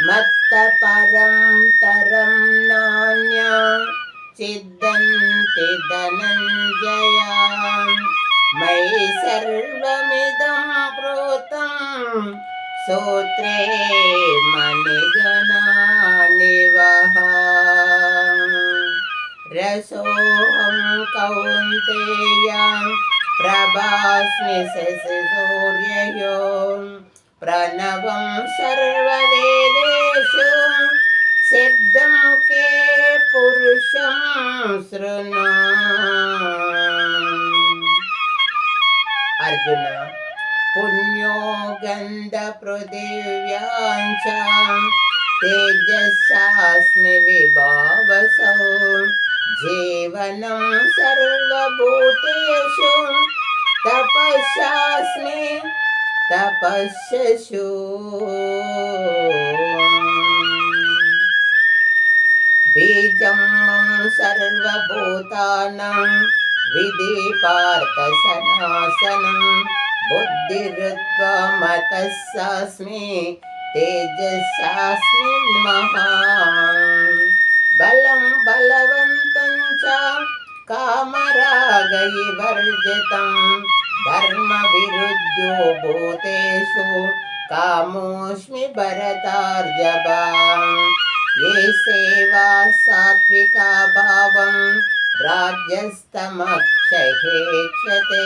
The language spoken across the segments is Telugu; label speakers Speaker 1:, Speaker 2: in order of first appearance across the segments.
Speaker 1: మత్త పరం తరం నాన్య చిద్దంతి ధనంజయ మయి సర్వమిదం ప్రోతం సూత్రే మణిగణా నివహ రసోహం కౌంతేయ ప్రభాస్మి శశి సూర్యయో ప్రణవం సర్వవేదేషు శబ్దం కే పురుషం శృణు. అర్జున పుణ్యో గంధ పృథివ్యాంచ తేజస్సాస్మి విభావసౌ జీవనం సర్వభూతేషు తపస్సాస్మి తపస్సు. బీజం సర్వభూతానాం విధి పార్థ సనాసనం బుద్ధిరుత్వమతస్సాస్మి తేజస్సాస్మి మహాన్ బలం బలవంతం చ కామరాగై వర్జితం ధర్మ విరుద్ధ్యో భూతేషు కామోస్మి భరతార్జవ ఏ సేవా సాత్వికా భావం రాజ్యస్తమక్షేక్షతే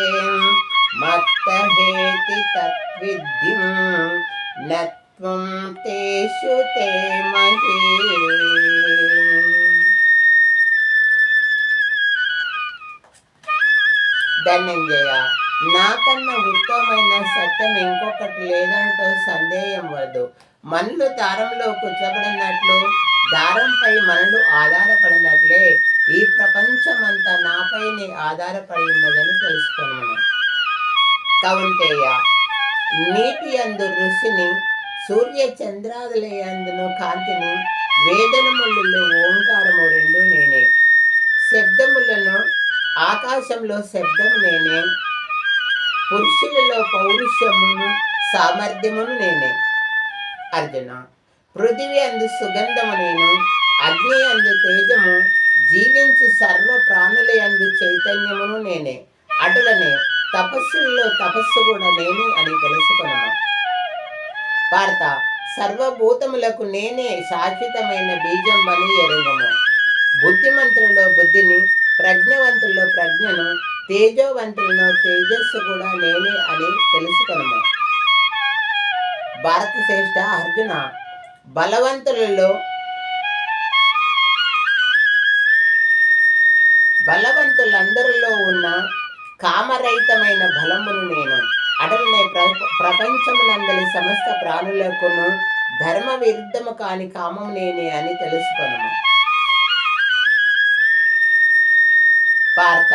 Speaker 1: మత్తహేతి తద్విద్ధిం నత్వం తేషు తే మహీ. ధనంజయ నాకన్నా ఉత్తమమైన సత్యం ఇంకొకటి లేదంటూ సందేహం వద్దు. మనులు దారంలో కూర్చబడినట్లు దారంపై మనులు ఆధారపడినట్లే ఈ ప్రపంచమంతా నాపైనే ఆధారపడి ఉన్నదని తెలుసుకున్నాను. కౌంతేయ నీటి యందు ఋషిని సూర్య చంద్రాదుల యందును కాంతిని వేదనములలో ఓంకారము రెండు నేనే శబ్దములను ఆకాశంలో శబ్దము నేనే పురుషులలో పౌరుషమును సామర్థ్యమును నేనే. అర్జున పృథివీ అందు సుగంధము నేను అగ్ని అందు తేజము జీవించు సర్వ ప్రాణుల యందు చైతన్యమును నేనే అటులనే తపస్సుల్లో తపస్సు కూడా నేనే అని తెలుసుకున్నాను. వార్త సర్వభూతములకు నేనే శాశ్వతమైన బీజం అని ఎరుగము. బుద్ధిమంతులలో బుద్ధిని ప్రజ్ఞవంతుల్లో ప్రజ్ఞను తేజోవంతులను తేజస్సు కూడా నేనే అని తెలుసుకున్నాము. భారత శ్రేష్ఠ అర్జున బలవంతులందరిలో ఉన్న కామరహితమైన బలమును నేను అటలనే ప్రపంచమునందలి సమస్త ప్రాణులకును ధర్మ విరుద్ధము కాని కామము నేనే అని తెలుసుకున్నాము. పార్థ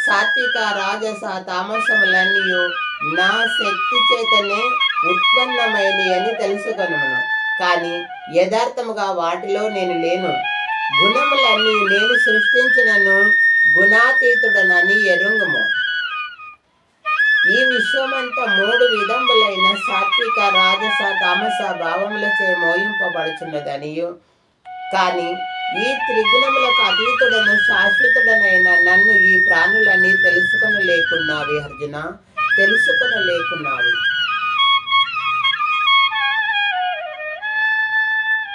Speaker 1: సాత్విక రాజస తామసములన్నీ నా శక్తి చేతనే ఉత్పన్నమైనవి అని తెలుసుకున్నాను. కానీ యథార్థముగా వాటిలో నేను లేను. గుణములన్నీ నేను సృష్టించినను గుణాతీతుడనని ఎరుంగము. ఈ విశ్వమంతా మూడు విధములైన సాత్విక రాజస తామస భావములచే మోయింపబడుచున్నదనియు కానీ ఈ త్రిగుణములకు అతీతుడను శాశ్వతుడనైన నన్ను ఈ ప్రాణులన్నీ తెలుసుకొనలేకున్నావి. అర్జున తెలుసుకొనలేకున్నావి.